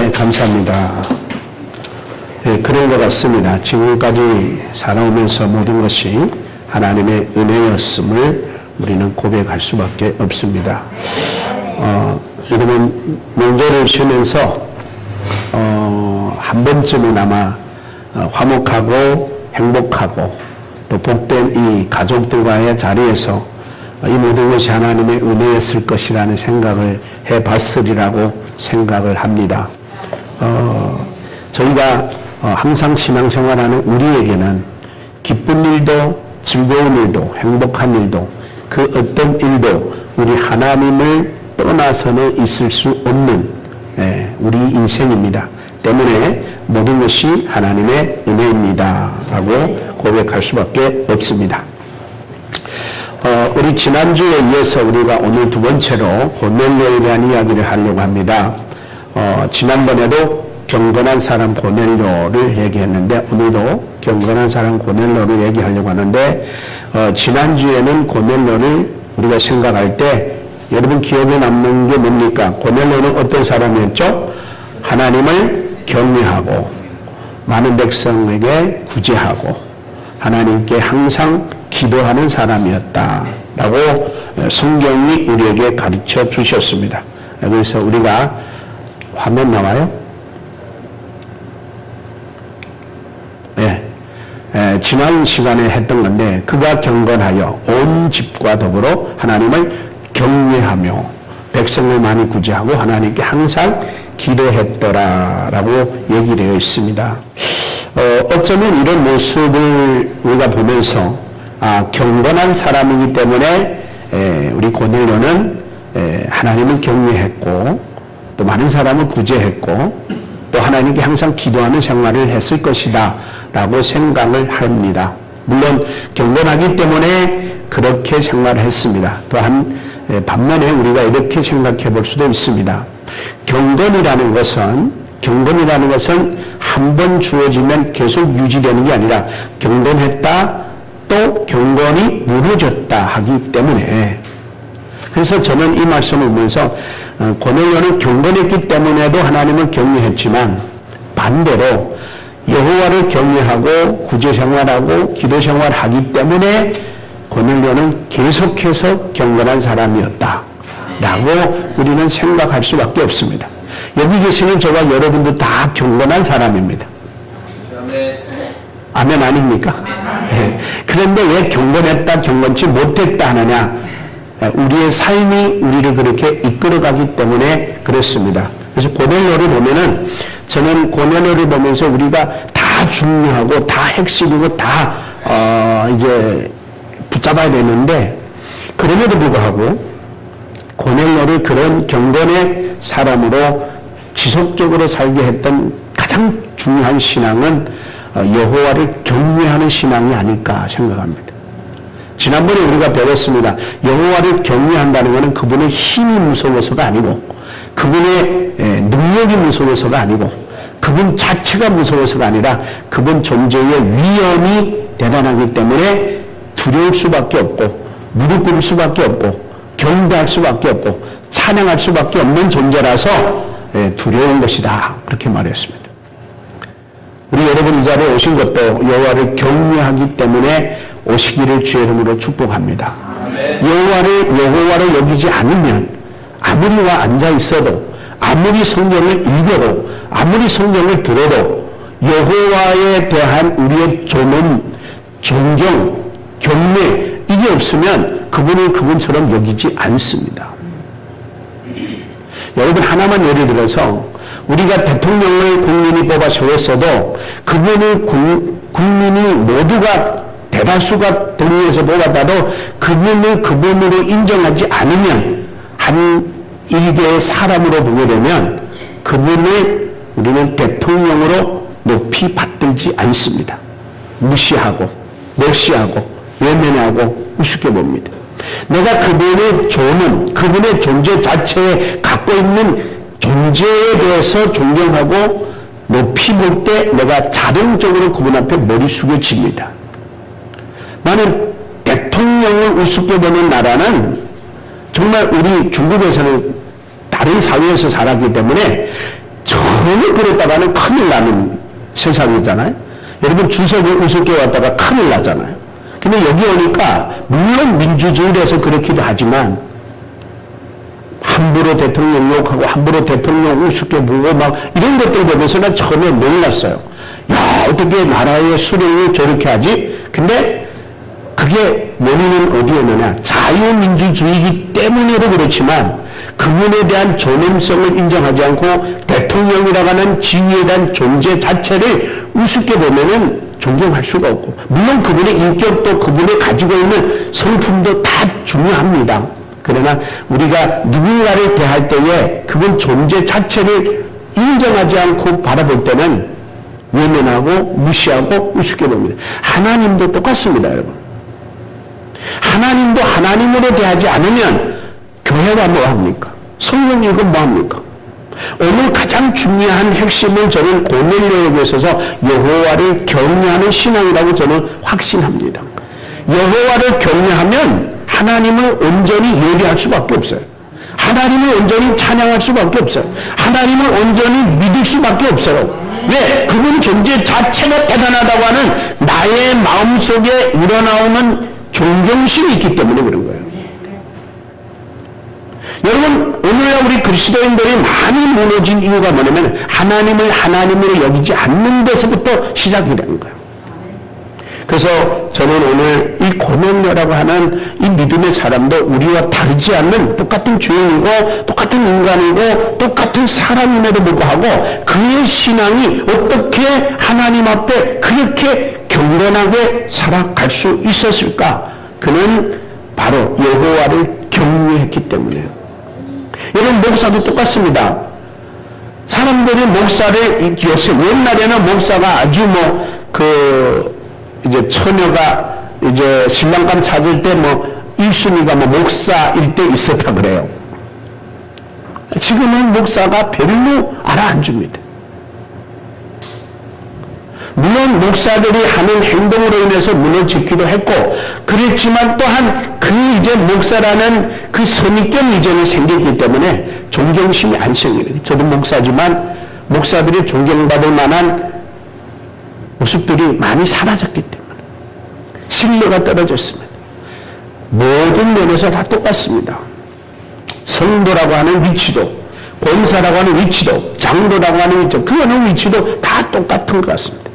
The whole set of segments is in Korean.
네, 감사합니다. 네, 그런 것 같습니다. 지금까지 살아오면서 모든 것이 하나님의 은혜였음을 우리는 고백할 수밖에 없습니다. 여러분, 명절을 쉬면서 한 번쯤은 아마 화목하고 행복하고 또 복된 이 가족들과의 자리에서 이 모든 것이 하나님의 은혜였을 것이라는 생각을 해봤으리라고 생각을 합니다. 저희가 항상 신앙생활하는 우리에게는 기쁜 일도 즐거운 일도 행복한 일도 그 어떤 일도 우리 하나님을 떠나서는 있을 수 없는 우리 인생입니다. 때문에 모든 것이 하나님의 은혜입니다 라고 고백할 수밖에 없습니다. 우리 지난주에 이어서 우리가 오늘 두 번째로 고넬료에 대한 이야기를 하려고 합니다. 지난번에도 경건한 사람 고넬료를 얘기했는데 오늘도 경건한 사람 고넬료를 얘기하려고 하는데 지난주에는 고넬료를 우리가 생각할 때 여러분 기억에 남는 게 뭡니까? 고넬료는 어떤 사람이었죠? 하나님을 경외하고 많은 백성에게 구제하고 하나님께 항상 기도하는 사람이었다라고 성경이 우리에게 가르쳐 주셨습니다. 그래서 우리가 화면 나와요? 지난 시간에 했던 건데 그가 경건하여 온 집과 더불어 하나님을 경외하며 백성을 많이 구제하고 하나님께 항상 기도했더라라고 얘기되어 있습니다. 어쩌면 이런 모습을 우리가 보면서 경건한 사람이기 때문에 우리 고넬료는 하나님을 경외했고 또 많은 사람을 구제했고 또 하나님께 항상 기도하는 생활을 했을 것이다 라고 생각을 합니다. 물론 경건하기 때문에 그렇게 생각을 했습니다. 또한 반면에 우리가 이렇게 생각해 볼 수도 있습니다. 경건이라는 것은 한 번 주어지면 계속 유지되는 게 아니라 경건했다 또 경건이 무너졌다 하기 때문에 그래서 저는 이 말씀을 보면서 고넬료는 경건했기 때문에도 하나님을 경외했지만 반대로 여호와를 경외하고 구제생활하고 기도생활하기 때문에 고넬료는 계속해서 경건한 사람이었다 라고 우리는 생각할 수밖에 없습니다. 여기 계시는 저와 여러분도 다 경건한 사람입니다. 아멘 아닙니까? 네. 그런데 왜 경건했다 경건치 못했다 하느냐? 우리의 삶이 우리를 그렇게 이끌어가기 때문에 그렇습니다. 그래서 고넬료를 보면은 저는 고넬료를 보면서 우리가 다 중요하고 다 핵심이고 다 이제 붙잡아야 되는데 그럼에도 불구하고 고넬료를 그런 경건의 사람으로 지속적으로 살게 했던 가장 중요한 신앙은 여호와를 경외하는 신앙이 아닐까 생각합니다. 지난번에 우리가 배웠습니다. 여호와를 경외한다는 것은 그분의 힘이 무서워서가 아니고 그분의 능력이 무서워서가 아니고 그분 자체가 무서워서가 아니라 그분 존재의 위엄이 대단하기 때문에 두려울 수밖에 없고 무릎 꿇을 수밖에 없고 경배할 수밖에 없고 찬양할 수밖에 없는 존재라서 두려운 것이다 그렇게 말했습니다. 우리 여러분 이 자리에 오신 것도 여호와를 경외하기 때문에 오시기를 주의 이름으로 축복합니다. 여호와를 여기지 않으면 아무리 와 앉아 있어도 아무리 성경을 읽어도 아무리 성경을 들어도 여호와에 대한 우리의 존엄, 존경, 경외 이게 없으면 그분을 그분처럼 여기지 않습니다. 여러분 하나만 예를 들어서 우리가 대통령을 국민이 뽑아 세웠어도 그분을 국민이 모두가 대다수가 동의해서 뽑았다도 그분을 그분으로 인정하지 않으면 한 일개의 사람으로 보게 되면 그분을 우리는 대통령으로 높이 받들지 않습니다. 무시하고 멸시하고 외면하고 우습게 봅니다. 내가 그분의 존엄, 그분의 존재 자체에 갖고 있는 존재에 대해서 존경하고 높이 볼 때 내가 자동적으로 그분 앞에 머리 숙여집니다. 나는 대통령을 우습게 보는 나라는 정말 우리 중국에서는 다른 사회에서 살았기 때문에 전혀 그랬다가는 큰일 나는 세상이잖아요. 여러분 주석을 우습게 왔다가 큰일 나잖아요. 근데 여기 오니까 물론 민주주의라서 그렇기도 하지만 함부로 대통령 욕하고 함부로 대통령 우습게 보고 막 이런 것들 보면서 난 처음에 놀랐어요. 야, 어떻게 나라의 수령이 저렇게 하지? 근데 그게 원인은 어디에 있느냐? 자유민주주의이기 때문에도 그렇지만 그분에 대한 존엄성을 인정하지 않고 대통령이라고 하는 지위에 대한 존재 자체를 우습게 보면은 존경할 수가 없고, 물론 그분의 인격도 그분이 가지고 있는 성품도 다 중요합니다. 그러나 우리가 누군가를 대할 때에 그분 존재 자체를 인정하지 않고 바라볼 때는 외면하고 무시하고 우습게 봅니다. 하나님도 똑같습니다, 여러분. 하나님도 하나님으로 대하지 않으면 교회가 뭐합니까? 성령 읽으면 뭐합니까? 오늘 가장 중요한 핵심은 저는 고넬료에게 있어서 여호와를 경외하는 신앙이라고 저는 확신합니다. 여호와를 경외하면 하나님을 온전히 예배할 수밖에 없어요. 하나님을 온전히 찬양할 수밖에 없어요. 하나님을 온전히 믿을 수밖에 없어요. 왜? 그분 존재 자체가 대단하다고 하는 나의 마음속에 우러나오는 존경심이 있기 때문에 그런 거예요. 여러분, 오늘날 우리 그리스도인들이 많이 무너진 이유가 뭐냐면 하나님을 하나님으로 여기지 않는 데서부터 시작이 되는 거예요. 그래서 저는 오늘 이 고넬료라고 하는 이 믿음의 사람도 우리와 다르지 않는 똑같은 죄인이고 똑같은 인간이고 똑같은 사람임에도 불구하고 그의 신앙이 어떻게 하나님 앞에 그렇게 경건하게 살아갈 수 있었을까? 그는 바로 여호와를 경외했기 때문에요. 여러분, 목사도 똑같습니다. 사람들이 목사를 요새 옛날에는 목사가 아주 이제 처녀가 이제 신랑감 찾을 때 1순위가 목사일 때 있었다 그래요. 지금은 목사가 별로 알아안줍니다. 물론 목사들이 하는 행동으로 인해서 무너지기도 했고 그랬지만 또한 그 이제 목사라는 그 선입견 이전에 생겼기 때문에 존경심이 안 생기는. 저도 목사지만 목사들이 존경받을 만한 모습들이 많이 사라졌기 때문에 신뢰가 떨어졌습니다. 모든 면에서 다 똑같습니다. 성도라고 하는 위치도, 권사라고 하는 위치도, 장로라고 하는 위치도, 그 어느 위치도 다 똑같은 것 같습니다.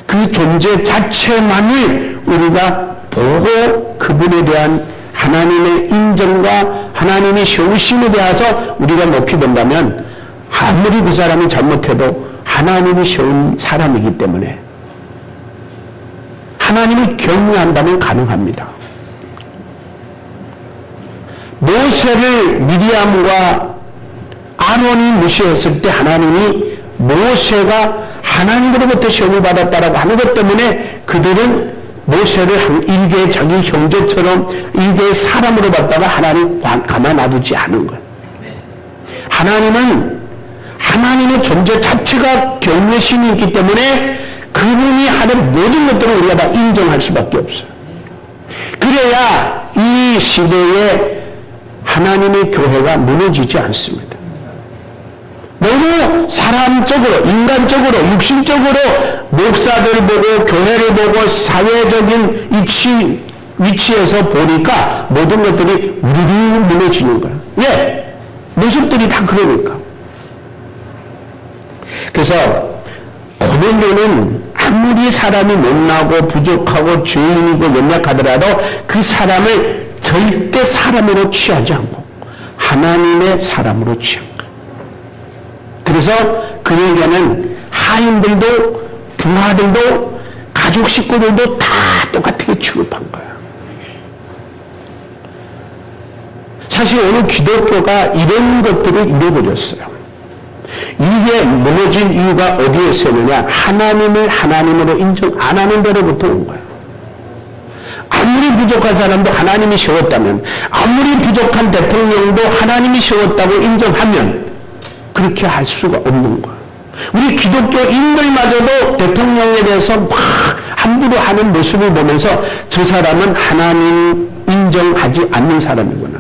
그 존재 자체만을 우리가 보고 그분에 대한 하나님의 인정과 하나님의 세우심에 대해서 우리가 높이 본다면 아무리 그 사람이 잘못해도 하나님이 세운 사람이기 때문에 하나님을 경외한다면 가능합니다. 모세를 미리암과 아론이 무시했을 때 하나님이 모세가 하나님으로부터 시험을 받았다라고 하는 것 때문에 그들은 모세를 일개의 자기 형제처럼 일개의 사람으로 봤다가 하나님 가만 놔두지 않은 거예요. 하나님은 하나님의 존재 자체가 경외심이 있기 때문에 그분이 하는 모든 것들을 우리가 다 인정할 수밖에 없어요. 그래야 이 시대에 하나님의 교회가 무너지지 않습니다. 너무 사람적으로, 인간적으로, 육신적으로 목사들 보고 교회를 보고 사회적인 위치에서 보니까 모든 것들이 우르르 무너지는 거예요. 왜? 모습들이 다 그러니까. 그래서 고넬료는 아무리 사람이 못나고 부족하고 죄인이고 연약하더라도 그 사람을 절대 사람으로 취하지 않고 하나님의 사람으로 취한 거예요. 그래서 그에게는 하인들도 부하들도 가족 식구들도 다 똑같게 취급한 거예요. 사실 오늘 기독교가 이런 것들을 잃어버렸어요. 이게 무너진 이유가 어디에 있었느냐? 하나님을 하나님으로 인정 안 하는 데로부터 온 거예요. 아무리 부족한 사람도 하나님이 세웠다면, 아무리 부족한 대통령도 하나님이 세웠다고 인정하면 그렇게 할 수가 없는 거예요. 우리 기독교인들마저도 대통령에 대해서 막 함부로 하는 모습을 보면서 저 사람은 하나님 인정하지 않는 사람이구나.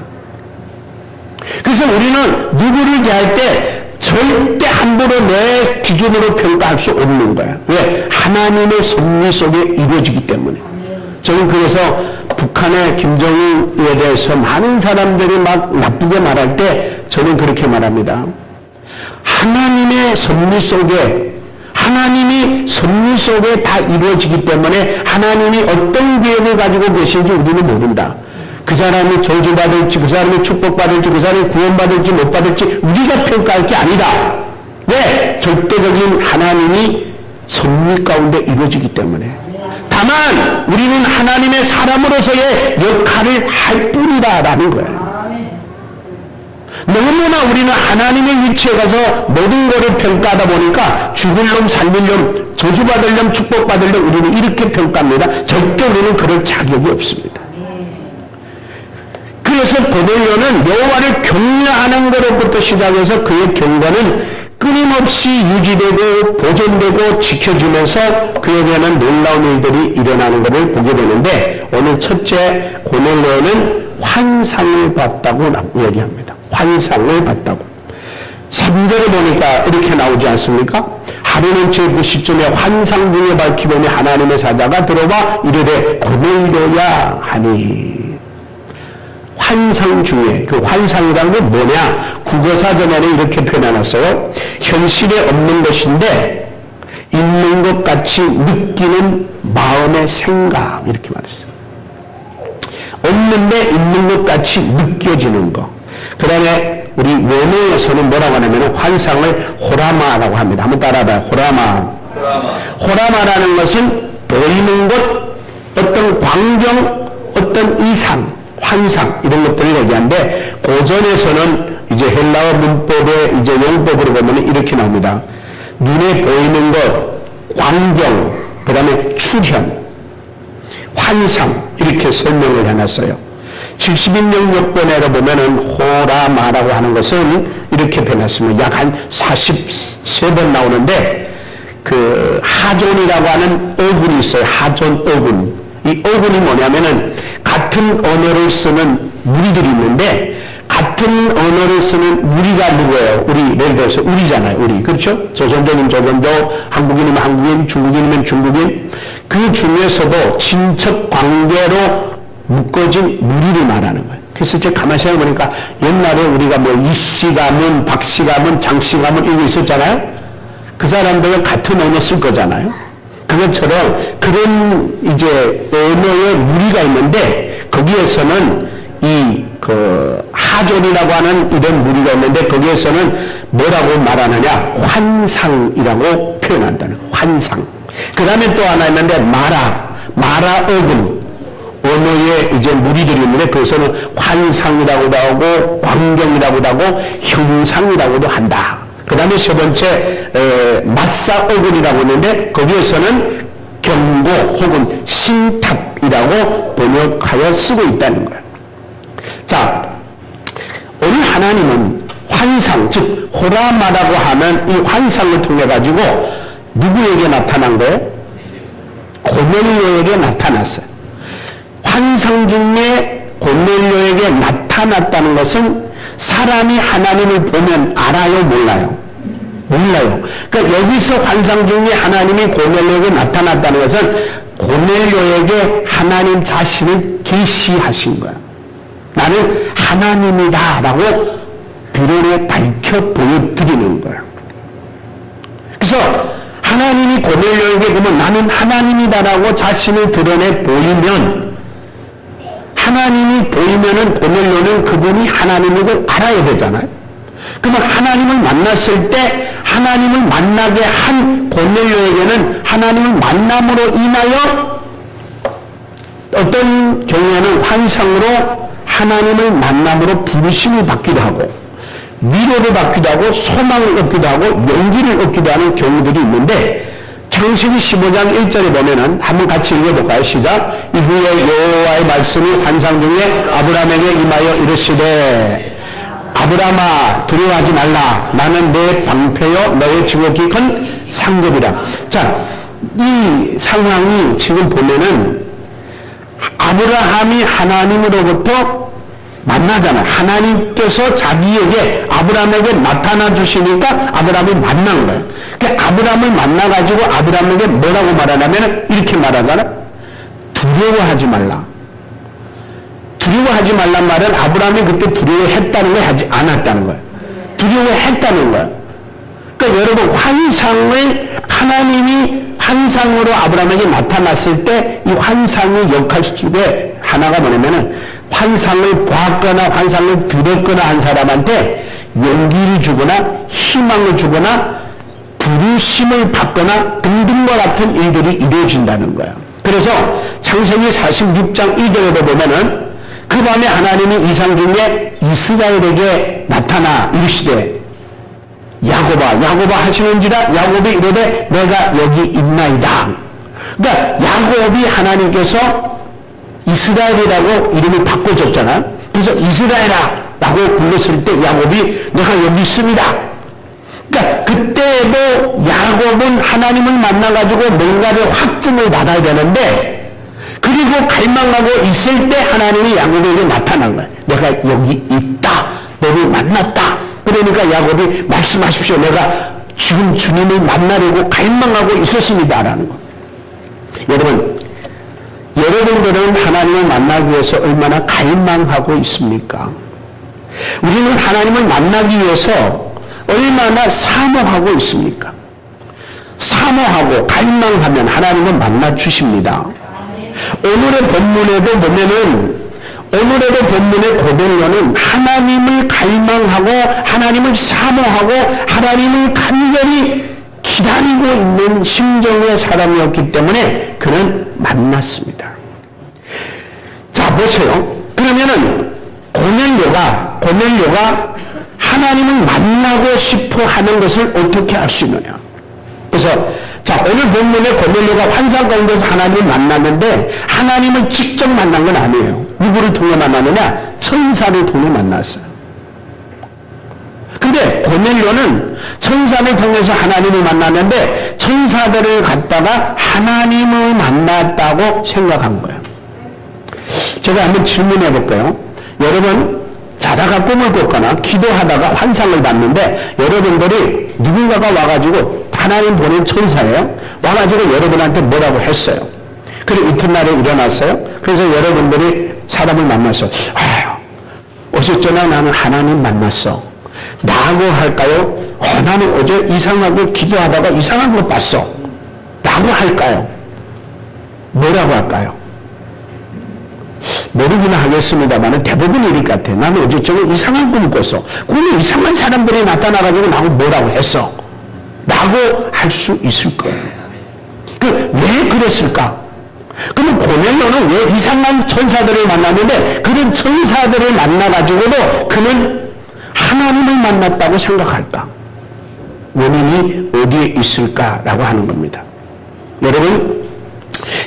그래서 우리는 누구를 대할 때 저 절대 함부로 내 기준으로 평가할 수 없는 거야. 왜? 하나님의 섭리 속에 이루어지기 때문에. 저는 그래서 북한의 김정은에 대해서 많은 사람들이 막 나쁘게 말할 때 저는 그렇게 말합니다. 하나님의 섭리 속에, 하나님이 섭리 속에 다 이루어지기 때문에 하나님이 어떤 계획을 가지고 계신지 우리는 모른다. 그 사람이 저주받을지, 그 사람이 축복받을지, 그 사람이 구원받을지 못 받을지 우리가 평가할 게 아니다. 왜? 절대적인 하나님이 섭리 가운데 이루어지기 때문에. 다만 우리는 하나님의 사람으로서의 역할을 할 뿐이다라는 거예요. 너무나 우리는 하나님의 위치에 가서 모든 것을 평가하다 보니까 죽을 놈, 살릴 놈, 저주받을 놈, 축복받을 놈 우리는 이렇게 평가합니다. 절대 우리는 그럴 자격이 없습니다. 그래서 고넬료는 여호와를 경외하는 것부터 시작해서 그의 경건은 끊임없이 유지되고 보존되고 지켜지면서 그에게는 놀라운 일들이 일어나는 것을 보게 되는데 오늘 첫째 고넬료는 환상을 봤다고 얘기합니다. 환상을 봤다고. 3절에 보니까 이렇게 나오지 않습니까? 하루는 제9 시쯤에 환상 중에 밝히보니 하나님의 사자가 들어와 이르되 고넬료야 하니. 환상 중에, 그 환상이라는 게 뭐냐? 국어사전에는 이렇게 표현해놨어요. 현실에 없는 것인데 있는 것 같이 느끼는 마음의 생각, 이렇게 말했어요. 없는데 있는 것 같이 느껴지는 것. 그 다음에 우리 원어에서는 뭐라고 하냐면 환상을 호라마라고 합니다. 한번 따라봐요. 호라마. 호라마라는 것은 보이는 것, 어떤 광경, 어떤 이상, 환상 이런 것들을 얘기하는데 고전에서는 이제 헬라어 문법의 이제 용법으로 보면 이렇게 나옵니다. 눈에 보이는 것, 광경, 그 다음에 출현, 환상 이렇게 설명을 해놨어요. 70인용 역본에로 보면은 호라마라고 하는 것은 이렇게 표현했습니다. 약 한 43번 나오는데 그 하존이라고 하는 어군이 있어요. 하존 어군. 이 어군이 뭐냐면은 같은 언어를 쓰는 무리들이 있는데 같은 언어를 쓰는 우리가 누구예요? 우리, 예를 들어서 우리잖아요. 우리. 그렇죠? 조선족이면 조선족, 한국인이면 한국인, 중국인이면 중국인. 그 중에서도 친척 관계로 묶어진 무리를 말하는 거예요. 그래서 제가 가만히 생각해보니까 옛날에 우리가 뭐 이씨 가문, 박씨 가문, 장씨 가문 이런 거 있었잖아요. 그 사람들은 같은 언어 쓸 거잖아요. 그것처럼 그런 이제 언어의 무리가 있는데 거기에서는 이 그 하존이라고 하는 이런 무리가 있는데 거기에서는 뭐라고 말하느냐? 환상이라고 표현한다는 거예요. 환상. 그 다음에 또 하나 있는데 마라 어군. 언어의 이제 무리들이 있는데 그것은 환상이라고도 하고 광경이라고도 하고 형상이라고도 한다. 그 다음에 세 번째 마사 어군이라고 있는데 거기에서는 경고 혹은 신탑이라고 번역하여 쓰고 있다는 거예요. 자, 오늘 하나님은 환상, 즉 호라마라고 하는 이 환상을 통해 가지고 누구에게 나타난 거예요? 고넬료에게 나타났어요. 환상 중에 고넬료에게 나타났다는 것은 사람이 하나님을 보면 알아요, 몰라요? 몰라요. 그러니까 여기서 환상 중에 하나님이 고넬료에게 나타났다는 것은 고넬료에게 하나님 자신을 계시하신 거야. 나는 하나님이다 라고 비로소 밝혀 보여드리는 거야. 그래서 하나님이 고넬료에게 보면 나는 하나님이다라고 자신을 드러내 보이면 하나님이 보이면은 고넬료는 그분이 하나님인 걸 알아야 되잖아요. 그러면 하나님을 만났을 때 하나님을 만나게 한 고넬료에게는 하나님을 만남으로 인하여 어떤 경우에는 환상으로 하나님을 만남으로 부르심을 받기도 하고 위로를 받기도 하고 소망을 얻기도 하고 용기를 얻기도 하는 경우들이 있는데 창세기 15장 1절에 보면은 한번 같이 읽어볼까요? 시작. 이후에 여호와의 말씀이 환상 중에 아브라함에게 임하여 이르시되 아브라함아 두려워하지 말라. 나는 내 방패요 너의 지극히 큰 상급이라. 자, 이 상황이 지금 보면은 아브라함이 하나님으로부터 만나잖아요. 하나님께서 자기에게 아브라함에게 나타나 주시니까 아브라함이 만난 거예요. 그러니까 아브라함을 만나가지고 아브라함에게 뭐라고 말하냐면 이렇게 말하잖아요. 두려워하지 말라. 두려워하지 말란 말은 아브라함이 그때 두려워했다는 걸 하지 않았다는 거예요. 두려워했다는 거예요. 그러니까 여러분 환상을 하나님이 환상으로 아브라함에게 나타났을 때 이 환상의 역할 중에 하나가 뭐냐면은 환상을 보았거나 환상을 들었거나 한 사람한테 용기를 주거나 희망을 주거나 부르심을 받거나 등등과 같은 일들이 이루어진다는 거예요. 그래서 창세기 46장 2절에도 보면은 그 밤에 하나님이 이상 중에 이스라엘에게 나타나 이르시되 야곱아 야곱아 하시는지라 야곱이 이르되 내가 여기 있나이다. 그러니까 야곱이 하나님께서 이스라엘이라고 이름을 바꿔줬잖아요. 그래서 이스라엘아 라고 불렀을 때 야곱이 내가 여기 있습니다. 그러니까 그때도 야곱은 하나님을 만나가지고 뭔가를 확증을 받아야 되는데 그리고 갈망하고 있을 때 하나님이 야곱에게 나타난 거예요. 내가 여기 있다. 너를 만났다. 그러니까 야곱이 말씀하십시오. 내가 지금 주님을 만나려고 갈망하고 있었습니다라는 거. 여러분들은 하나님을 만나기 위해서 얼마나 갈망하고 있습니까? 우리는 하나님을 만나기 위해서 얼마나 사모하고 있습니까? 사모하고 갈망하면 하나님은 만나 주십니다. 오늘의 본문에도 보면은 오늘에도 본문의 고넬료는 하나님을 갈망하고 하나님을 사모하고 하나님을 간절히 기다리고 있는 심정의 사람이었기 때문에 그는 만났습니다. 자 보세요. 그러면은 고넬료가 하나님을 만나고 싶어 하는 것을 어떻게 알 수 있느냐. 그래서 자 오늘 본문에 고넬료가 환상 가운데서 하나님을 만났는데 하나님을 직접 만난 건 아니에요. 누구를 통해 만났느냐? 천사를 통해 만났어요. 근데 고넬료는 천사를 통해서 하나님을 만났는데 천사들을 갖다가 하나님을 만났다고 생각한 거예요. 제가 한번 질문해 볼까요? 여러분 자다가 꿈을 꿨거나 기도하다가 환상을 봤는데 여러분들이 누군가가 와가지고 하나님 보낸 천사예요. 와가지고 여러분한테 뭐라고 했어요. 그리고 이튿날에 일어났어요. 그래서 여러분들이 사람을 만났어. 어쨌거나 나는 하나님 만났어. 라고 할까요? 나는 어제 이상하게 기도하다가 이상한 거 봤어. 라고 할까요? 뭐라고 할까요? 모르긴 하겠습니다만 대부분 이럴 것 같아. 나는 어제 저거 이상한 꿈을 꿨어. 꿈에 이상한 사람들이 나타나가지고 나하고 뭐라고 했어. 라고 할 수 있을 거예요. 왜 그랬을까? 그럼 고넬료는 왜 이상한 천사들을 만났는데 그런 천사들을 만나가지고도 그는 하나님을 만났다고 생각할까? 원인이 어디에 있을까라고 하는 겁니다. 여러분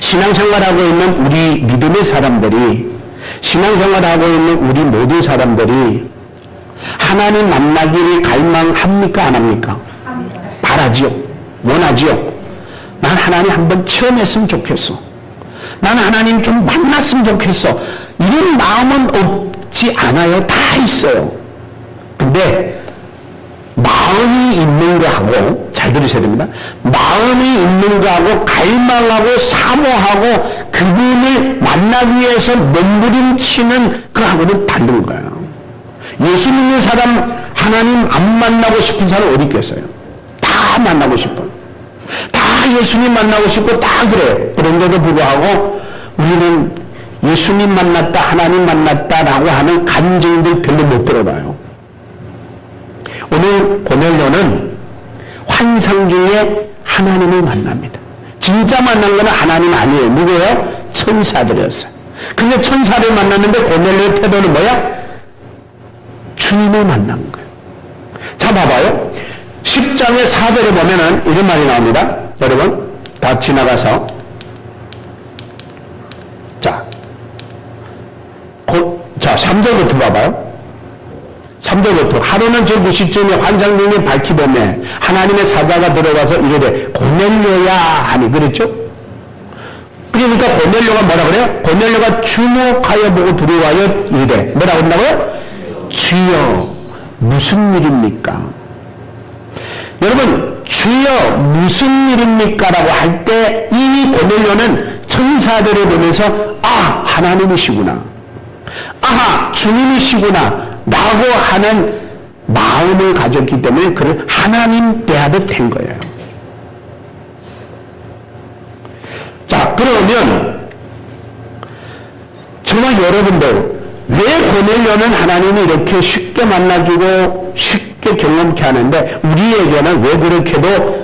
신앙생활하고 있는 우리 믿음의 사람들이 신앙생활하고 있는 우리 모든 사람들이 하나님 만나기를 갈망합니까? 안 합니까? 바라지요. 원하지요. 난 하나님 한번 체험했으면 좋겠어. 난 하나님 좀 만났으면 좋겠어. 이런 마음은 없지 않아요. 다 있어요. 근데 마음이 있는 거하고 잘 들으셔야 됩니다. 마음이 있는 거하고 갈망하고 사모하고 그분을 만나기 위해서 몸부림치는 그하고는 다른 거예요. 예수 믿는 사람 하나님 안 만나고 싶은 사람 어디 있겠어요? 다 만나고 싶어요. 다 예수님 만나고 싶고 다 그래요. 그런데도 불구하고 우리는 예수님 만났다 하나님 만났다라고 하는 감정들 별로 못 들어봐요. 오늘 고넬료는 환상 중에 하나님을 만납니다. 진짜 만난 건 하나님 아니에요. 누구예요? 천사들이었어요. 근데 천사를 만났는데 고넬료의 태도는 뭐야? 주님을 만난 거예요. 자 봐봐요. 10장의 4절에 보면은 이런 말이 나옵니다. 여러분 다 지나가서 자 3절부터 봐봐요. 3절부터 하루는 저 무시쯤에 환상 중에 밝히보매 하나님의 사자가 들어와서 이르되 고넬료야 하니 그랬죠? 그러니까 고넬료가 뭐라 그래요? 고넬료가 주목하여 보고 두려워하여 이래. 뭐라고 한다고요? 주여 무슨 일입니까? 여러분 주여 무슨 일입니까? 라고 할 때 이미 고넬료는 천사들을 보면서 아 하나님이시구나, 아하 주님이시구나 라고 하는 마음을 가졌기 때문에 그를 하나님 대하듯 된 거예요. 자, 그러면 정말 여러분들 왜 고넬료는 하나님이 이렇게 쉽게 만나주고 쉽게 경험케 하는데 우리에게는 왜 그렇게도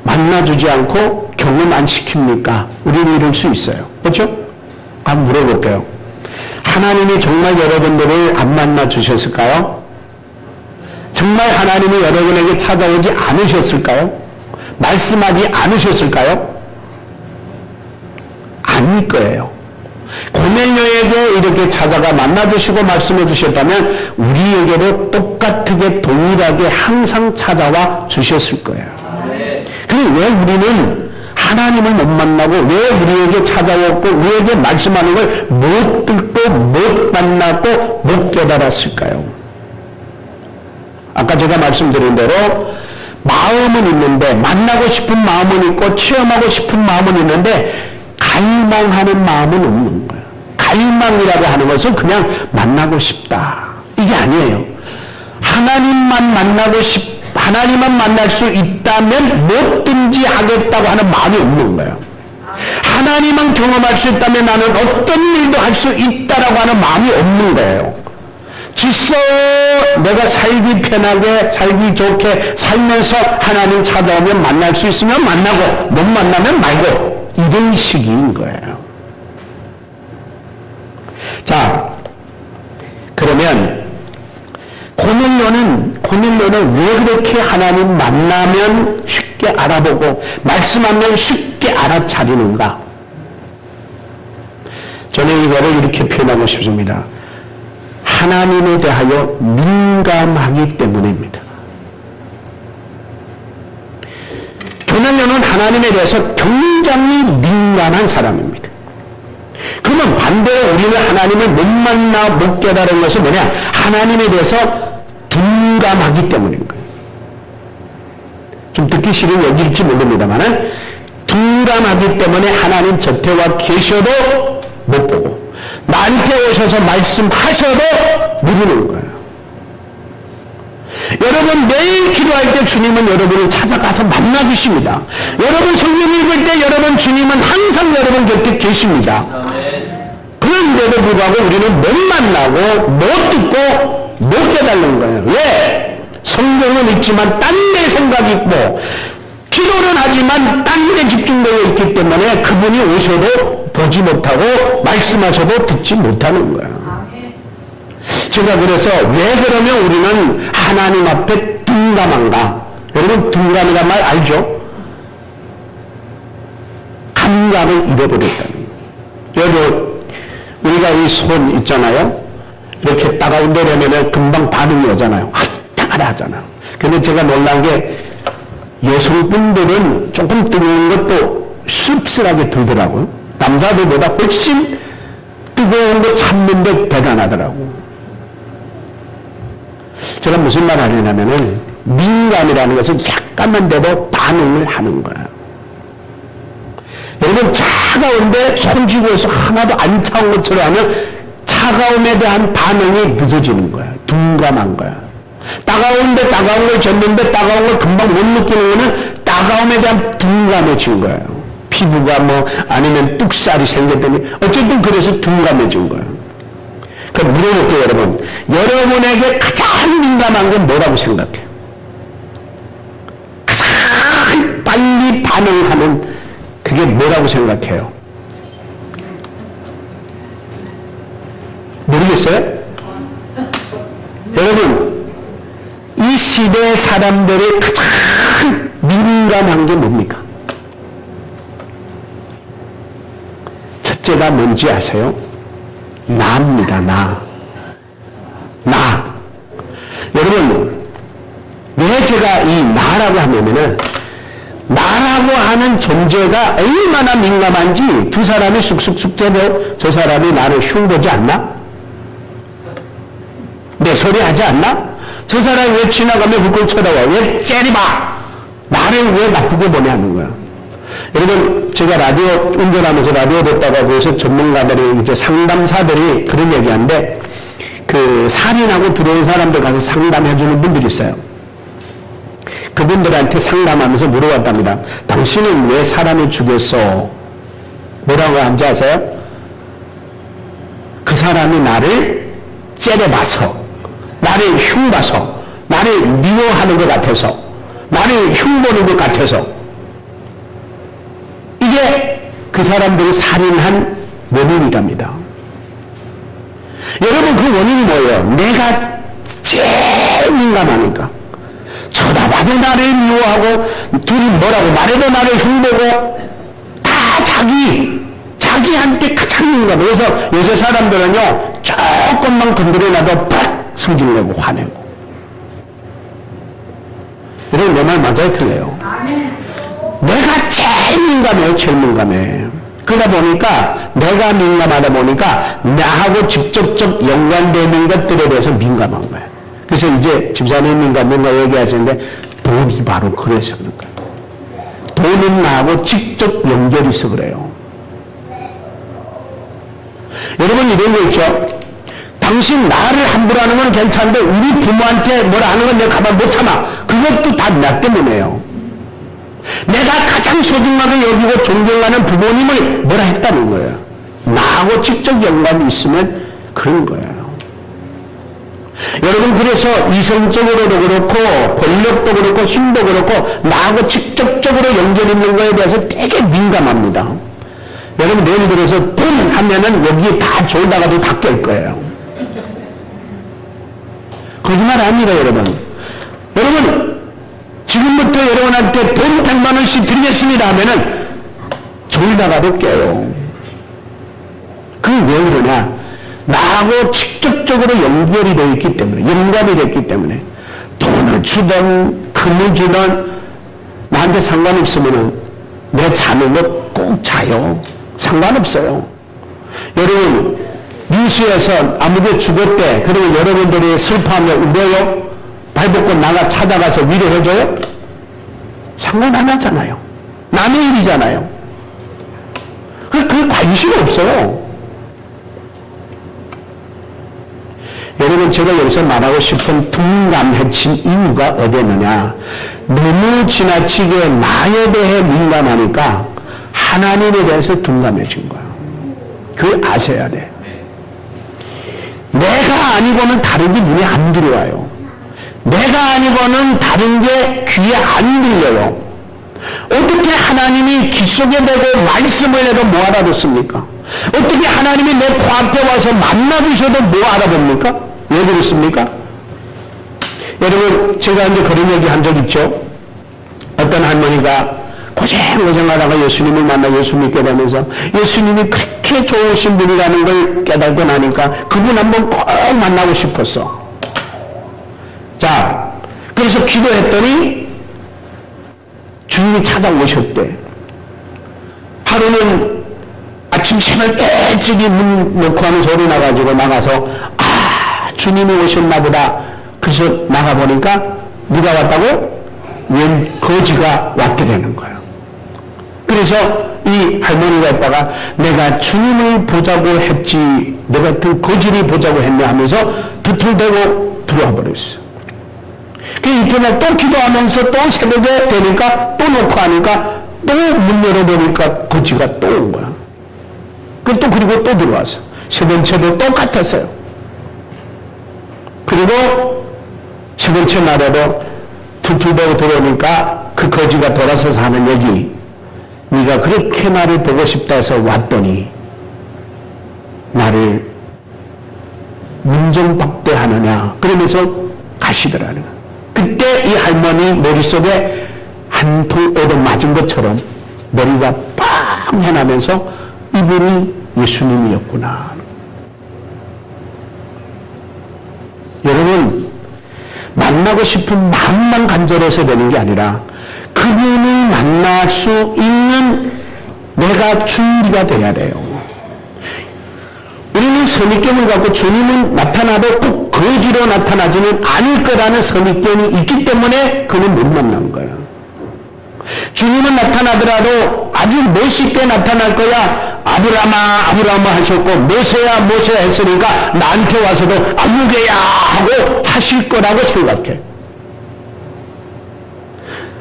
만나주지 않고 경험 안 시킵니까? 우리는 이럴 수 있어요. 그렇죠? 한번 물어볼게요. 하나님이 정말 여러분들을 안 만나주셨을까요? 정말 하나님이 여러분에게 찾아오지 않으셨을까요? 말씀하지 않으셨을까요? 아닐 거예요. 고넬료에게 이렇게 찾아가 만나주시고 말씀해 주셨다면 우리에게도 똑같게 동일하게 항상 찾아와 주셨을 거예요. 그럼 왜 우리는 하나님을 못 만나고 왜 우리에게 찾아왔고 우리에게 말씀하는 걸 못 듣고 못 만나고 못 깨달았을까요? 아까 제가 말씀드린 대로 마음은 있는데 만나고 싶은 마음은 있고 체험하고 싶은 마음은 있는데 갈망하는 마음은 없는 거예요. 갈망이라고 하는 것은 그냥 만나고 싶다 이게 아니에요. 하나님만 만날 수 있다면 뭐든지 하겠다고 하는 마음이 없는 거예요. 하나님만 경험할 수 있다면 나는 어떤 일도 할 수 있다라고 하는 마음이 없는 거예요. 질서 내가 살기 편하게 살기 좋게 살면서 하나님 찾아오면 만날 수 있으면 만나고 못 만나면 말고 이런 식인 거예요. 자, 그러면 고넬료는 왜 그렇게 하나님 만나면 쉽게 알아보고 말씀하면 쉽게 알아차리는가? 저는 이거를 이렇게 표현하고 싶습니다. 하나님에 대하여 민감하기 때문입니다. 고넬료는 하나님에 대해서 굉장히 민감한 사람입니다. 그러면 반대로 우리는 하나님을 못 만나 못 깨달은 것은 뭐냐? 하나님에 대해서 둔감하기 때문인 거예요. 좀 듣기 싫은 얘기일지 모릅니다만은 둔감하기 때문에 하나님 곁에와 계셔도 못 보고 나한테 오셔서 말씀하셔도 모르는 거예요. 여러분 매일 기도할 때 주님은 여러분을 찾아가서 만나주십니다. 여러분 성경 읽을 때 여러분 주님은 항상 여러분 곁에 계십니다. 그런데도 불구하고 우리는 못 만나고 못 듣고 못 깨달는 거예요. 왜? 성경은 읽지만 딴 데 생각이 있고 기도는 하지만 딴 데 집중되어 있기 때문에 그분이 오셔도 보지 못하고 말씀하셔도 듣지 못하는 거예요. 제가 그래서 왜 그러면 우리는 하나님 앞에 둔감한가? 여러분 둔감이란 말 알죠? 감각을 잃어버렸다는 거예요. 여러분 우리가 이 손 있잖아요. 이렇게 따가운 데 되면 금방 반응이 오잖아요. 아, 따가라 하잖아요. 근데 제가 놀란 게 여성분들은 조금 뜨거운 것도 씁쓸하게 들더라고요. 남자들보다 훨씬 뜨거운 거 참는데 대단하더라고요. 제가 무슨 말 하려냐면은 민감이라는 것은 약간만 돼도 반응을 하는 거예요. 여러분 차가운데 손쥐고서 하나도 안 차온 것처럼 하면 차가움에 대한 반응이 늦어지는 거야. 둔감한 거야. 따가운데 따가운 걸 줬는데 따가운 걸 금방 못 느끼는 거는 따가움에 대한 둔감해진 거예요. 피부가 뭐 아니면 뚝살이 생겼더니 어쨌든 그래서 둔감해진 거예요. 그럼 물어볼게요 여러분. 여러분에게 가장 민감한 건 뭐라고 생각해요? 가장 빨리 반응하는 그게 뭐라고 생각해요? 모르겠어요? 여러분 이 시대 사람들이 가장 민감한 게 뭡니까? 첫째가 뭔지 아세요? 나입니다. 나. 여러분 왜 제가 이 나라고 하면은 나라고 하는 존재가 얼마나 민감한지 두 사람이 쑥쑥쑥 대도 저 사람이 나를 흉보지 않나? 내 소리 하지 않나? 저 사람이 왜 지나가면 훌쩍 쳐다봐? 왜 째려봐? 나를 왜 나쁘게 보내는 거야? 여러분, 제가 라디오 운전하면서 라디오 듣다가 그래서 전문가들이 이제 상담사들이 그런 얘기하는데 그 살인하고 들어온 사람들 가서 상담해 주는 분들이 있어요. 그분들한테 상담하면서 물어봤답니다. 당신은 왜 사람을 죽였어? 뭐라고 하는지 아세요? 그 사람이 나를 째려봐서, 나를 흉봐서, 나를 미워하는 것 같아서, 나를 흉보는 것 같아서. 이게 그 사람들이 살인한 원인이랍니다. 여러분, 그 원인이 뭐예요? 내가 제일 민감하니까. 쳐다봐도 나를 미워하고 둘이 뭐라고 말해도 나를 흉보고 다 자기한테 가장 민감해. 그래서 요새 사람들은요 조금만 건드려놔도 팍 성질내고 화내고. 여러분 내 말 맞아요 틀려요? 내가 제일 민감해요. 제일 민감해. 그러다 보니까 내가 민감하다 보니까 나하고 직접적 연관되는 것들에 대해서 민감한 거예요. 그래서 이제 집사님인가 뭔가 얘기하시는데 돈이 바로 그래서 그런 거예요. 돈은 나하고 직접 연결이 있어 그래요. 여러분 이런 거 있죠. 당신 나를 함부로 하는 건 괜찮은데 우리 부모한테 뭐라 하는 건 내가 가만 못 참아. 그것도 다 나 때문에요. 내가 가장 소중하게 여기고 존경하는 부모님을 뭐라 했다는 거예요. 나하고 직접 연관이 있으면 그런 거예요. 여러분 그래서 이성적으로도 그렇고 권력도 그렇고 힘도 그렇고 나하고 직접적으로 연결 있는 거에 대해서 되게 민감합니다. 여러분 예를 들어서 돈 하면은 여기에 다 졸다가도 다 깰 거예요. 거짓말 아닙니다 여러분. 여러분 지금부터 여러분한테 돈 100만 원씩 드리겠습니다 하면은 졸다가도 깨요. 그게 왜 그러냐? 나하고 직접적으로 연결이 되어 있기 때문에, 연관이 됐기 때문에 돈을 주든 금을 주든 나한테 상관없으면 내 자는 거 꼭 자요. 상관없어요. 여러분 뉴스에서 아무개 죽었대. 그리고 여러분들이 슬퍼하면 울어요? 발벗고 나가 찾아가서 위로해줘요? 상관 안 하잖아요. 남의 일이잖아요. 그 관심 없어요. 여러분 제가 여기서 말하고 싶은 둔감해진 이유가 어디 있느냐? 너무 지나치게 나에 대해 민감하니까 하나님에 대해서 둔감해진 거야. 그걸 아셔야 돼. 내가 아니고는 다른 게 눈에 안 들어와요. 내가 아니고는 다른 게 귀에 안 들려요. 어떻게 하나님이 귀 속에 대고 말씀을 해도 뭐 알아듣습니까? 어떻게 하나님이 내 코앞에 와서 만나주셔도 뭐 알아봅니까? 왜 그렇습니까? 여러분 제가 이제 그런 얘기 한 적 있죠. 어떤 할머니가 고생하다가 예수님을 만나 예수 믿게 되면서 예수님이 그렇게 좋으신 분이라는 걸 깨닫고 나니까 그분 한번 꼭 만나고 싶었어. 자, 그래서 기도했더니 주님이 찾아오셨대. 하루는 아침 새벽 일찍이 문 놓고 하는 소리 나가지고 나가서 주님이 오셨나 보다. 그래서 나가보니까 누가 왔다고? 웬 거지가 왔더라는 거예요. 그래서 이 할머니가 있다가 내가 주님을 보자고 했지 내가 그 거지를 보자고 했네 하면서 두툴대고 들어와 버렸어. 그 이튿날 또 기도하면서 또 새벽에 되니까 또 놓고 하니까 또 문 열어보니까 거지가 또 온 거야. 그리고 또 들어왔어. 세 번째도 똑같았어요. 그리고 세 번째 날에도 툴툴대고 들어오니까 그 거지가 돌아서서 하는 얘기, 네가 그렇게 나를 보고 싶다 해서 왔더니 나를 문정박대하느냐 그러면서 가시더라는 거야. 그때 이 할머니 머릿속에 한 통 얻어 맞은 것처럼 머리가 빵 해나면서 이분이 예수님이었구나. 여러분 만나고 싶은 마음만 간절해서 되는 게 아니라 그 그분을 만날 수 있는 내가 준비가 돼야 돼요. 우리는 선입견을 갖고 주님은 나타나도 꼭 거지로 나타나지는 않을 거라는 선입견이 있기 때문에 그는 못 만난 거야. 주님은 나타나더라도 아주 멋있게 나타날 거야. 아브라함아 아브라함아 하셨고 모세야 모세야 했으니까 나한테 와서도 아무개야 하고 하실 거라고 생각해.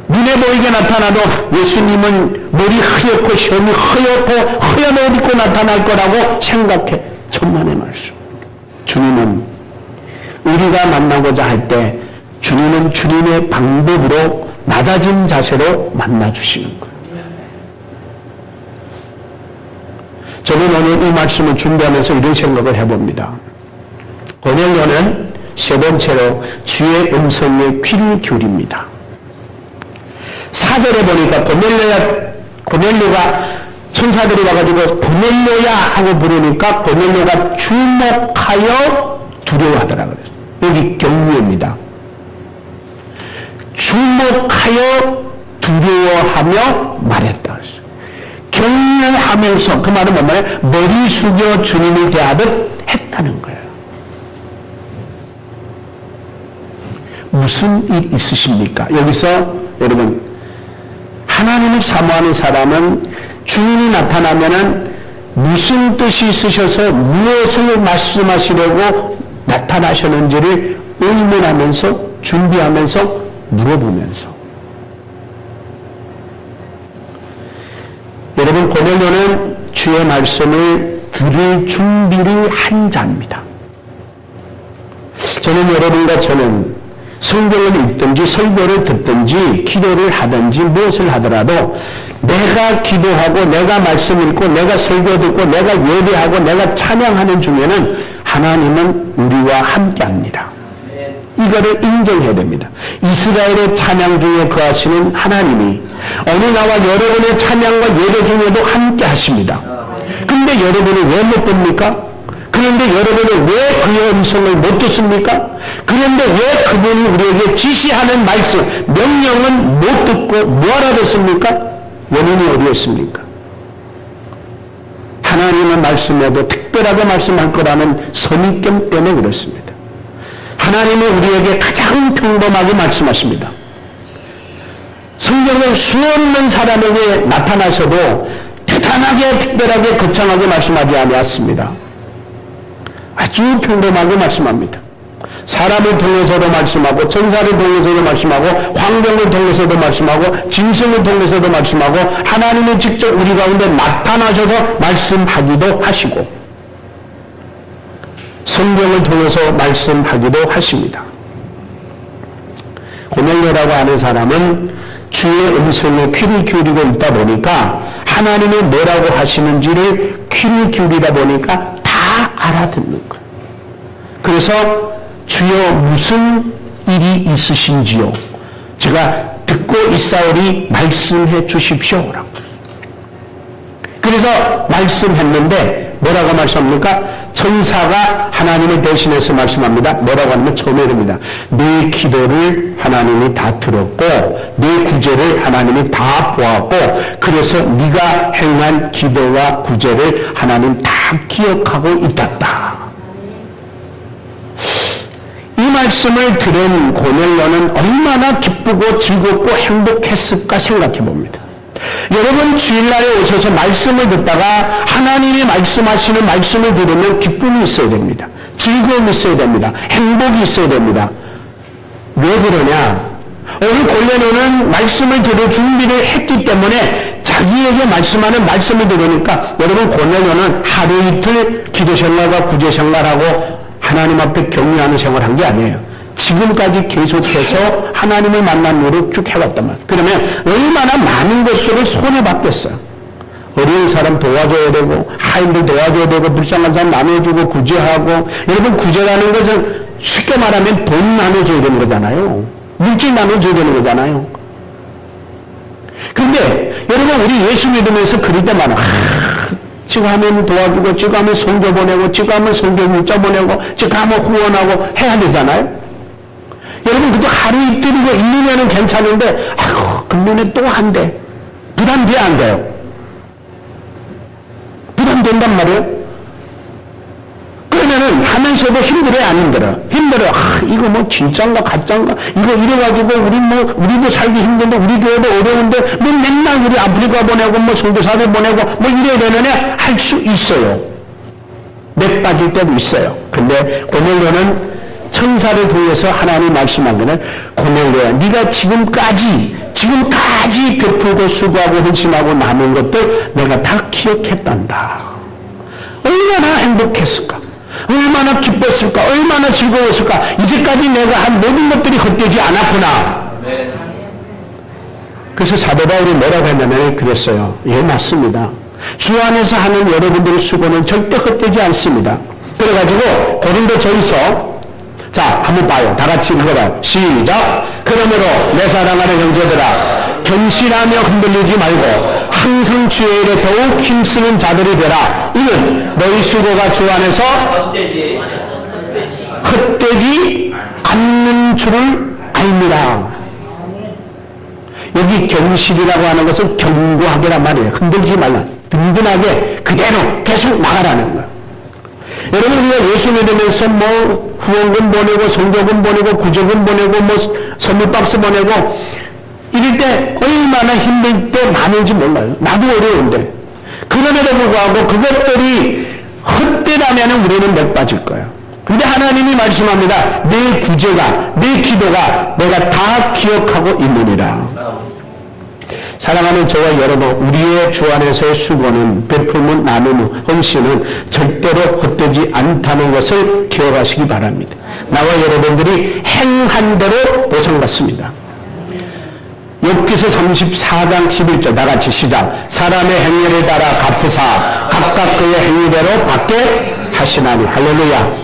눈에 보이게 나타나도 예수님은 머리 흐옇고 셔이 허옇고 허연 옷 입고 나타날 거라고 생각해. 천만의 말씀. 주님은 우리가 만나고자 할 때 주님은 주님의 방법으로 낮아진 자세로 만나주시는 거예요. 저는 오늘 이 말씀을 준비하면서 이런 생각을 해봅니다. 고넬료는 세 번째로 주의 음성에 귀를 기울입니다. 4절에 보니까 고넬료가 천사들이 와가지고 고넬료야 하고 부르니까 고넬료가 주목하여 두려워하더라 그랬어요. 여기 경유입니다. 주목하여 두려워하며 말했다. 경외하면서, 그 말은 뭔 말이에요? 머리 숙여 주님을 대하듯 했다는 거예요. 무슨 일 있으십니까? 여기서 여러분, 하나님을 사모하는 사람은 주님이 나타나면은 무슨 뜻이 있으셔서 무엇을 말씀하시려고 나타나셨는지를 의문하면서 준비하면서 물어보면서. 여러분, 고넬료는 주의 말씀을 들을 준비를 한 자입니다. 저는 여러분과 저는 성경을 읽든지 설교를 듣든지 기도를 하든지 무엇을 하더라도 내가 기도하고 내가 말씀 읽고 내가 설교 듣고 내가 예배하고 내가 찬양하는 중에는 하나님은 우리와 함께합니다. 이거를 인정해야 됩니다. 이스라엘의 찬양 중에 거하시는 하나님이 어느 나와 여러분의 찬양과 예배 중에도 함께 하십니다. 근데 여러분이 왜 못 봅니까? 그런데 여러분은 왜 그의 음성을 못 듣습니까? 그런데 왜 그분이 우리에게 지시하는 말씀, 명령은 못 듣고 뭐 알아듣습니까? 원인이 어디에 있습니까? 하나님의 말씀에도 특별하게 말씀할 거라는 선입견 때문에 그렇습니다. 하나님은 우리에게 가장 평범하게 말씀하십니다. 성경은 수없는 사람에게 나타나셔도 대단하게 특별하게 거창하게 말씀하지 아니었습니다. 아주 평범하게 말씀합니다. 사람을 통해서도 말씀하고 천사를 통해서도 말씀하고 환경을 통해서도 말씀하고 짐승을 통해서도 말씀하고 하나님이 직접 우리 가운데 나타나셔서 말씀하기도 하시고 성경을 통해서 말씀하기도 하십니다. 고넬료라고 하는 사람은 주의 음성에 귀를 기울이고 있다 보니까 하나님이 뭐라고 하시는지를 귀를 기울이다 보니까 다 알아듣는 거예요. 그래서 주여 무슨 일이 있으신지요? 제가 듣고 있사오니 말씀해 주십시오라고. 그래서 말씀했는데 뭐라고 말씀합니까? 천사가 하나님을 대신해서 말씀합니다. 뭐라고 하냐면 처음에 이릅니다. 네 기도를 하나님이 다 들었고 네 구제를 하나님이 다 보았고 그래서 네가 행한 기도와 구제를 하나님 다 기억하고 있다. 이 말씀을 들은 고넬료는 얼마나 기쁘고 즐겁고 행복했을까 생각해 봅니다. 여러분 주일날에 오셔서 말씀을 듣다가 하나님이 말씀하시는 말씀을 들으면 기쁨이 있어야 됩니다. 즐거움이 있어야 됩니다. 행복이 있어야 됩니다. 왜 그러냐? 오늘 고넬료는 말씀을 들을 준비를 했기 때문에 자기에게 말씀하는 말씀을 들으니까 여러분 고넬료는 하루 이틀 기도 생활과 구제 생활하고 하나님 앞에 격려하는 생활을 한 게 아니에요. 지금까지 계속해서 하나님을 만난 노릇 쭉 해왔단 말이에요. 그러면 얼마나 많은 것들을 손해봤겠어요. 어려운 사람 도와줘야 되고 하인들 도와줘야 되고 불쌍한 사람 나눠주고 구제하고. 여러분 구제라는 것은 쉽게 말하면 돈 나눠줘야 되는 거잖아요. 물질 나눠줘야 되는 거잖아요. 그런데 여러분 우리 예수 믿으면서 그럴 때 많아. 지금 하면 도와주고 지금 하면 선교 보내고 지금 하면 선교 문자 보내고 지금 하면 후원하고 해야 되잖아요. 여러분 그것도 하루 이틀이고 1, 2년은 괜찮은데 아이고 금년에 또 한대. 부담돼 안 돼요? 부담된단 말이에요. 그러면은 하면서도 힘들어요, 안 힘들어? 힘들어요. 이거 뭐 진짠가 가짠가? 이거 이래가지고 우리도 살기 힘든데 우리 교회도 어려운데 뭐 맨날 우리 아프리카 보내고 뭐 선교사들 보내고 뭐 이래야 되느냐? 할 수 있어요. 맥 빠질 때도 있어요. 근데 고넬료는 천사를 통해서 하나님 말씀한 거는 고넬료야, 네가 지금까지 베풀고 수고하고 헌신하고 남은 것들 내가 다 기억했단다. 얼마나 행복했을까? 얼마나 기뻤을까? 얼마나 즐거웠을까? 이제까지 내가 한 모든 것들이 헛되지 않았구나. 그래서 사도 바울이 뭐라고 했냐면 그랬어요. 예, 맞습니다. 주 안에서 하는 여러분들의 수고는 절대 헛되지 않습니다. 그래가지고 고린도전서 자, 한번 봐요. 다 같이 읽어봐요. 시작. 그러므로 내 사랑하는 형제들아, 견실하며 흔들리지 말고 항상 주의 일에 더욱 힘쓰는 자들이 되라. 이는 너희 수고가 주 안에서 헛되지 않는 줄을 알미라. 여기 견실이라고 하는 것은 견고하게란 말이에요. 흔들지 말라. 든든하게 그대로 계속 나가라는 거예요. 여러분, 우리가 예수 믿으면서 뭐 후원금 보내고 성교금 보내고 구조금 보내고 뭐 선물박스 보내고 이럴 때 얼마나 힘들 때 많은지 몰라요. 나도 어려운데. 그럼에도 불구하고 그것들이 헛되다면 우리는 맥 빠질 거예요. 근데 하나님이 말씀합니다. 내 구제가, 내 기도가 내가 다 기억하고 있느니라. 사랑하는 저와 여러분, 우리의 주 안에서의 수고는, 베풀문, 나눔, 헌신은 절대로 헛되지 않다는 것을 기억하시기 바랍니다. 나와 여러분들이 행한 대로 보상받습니다. 욥기서 34장 11절 다 같이 시작. 사람의 행위를 따라 갚으사 각각 그의 행위대로 받게 하시나니. 할렐루야.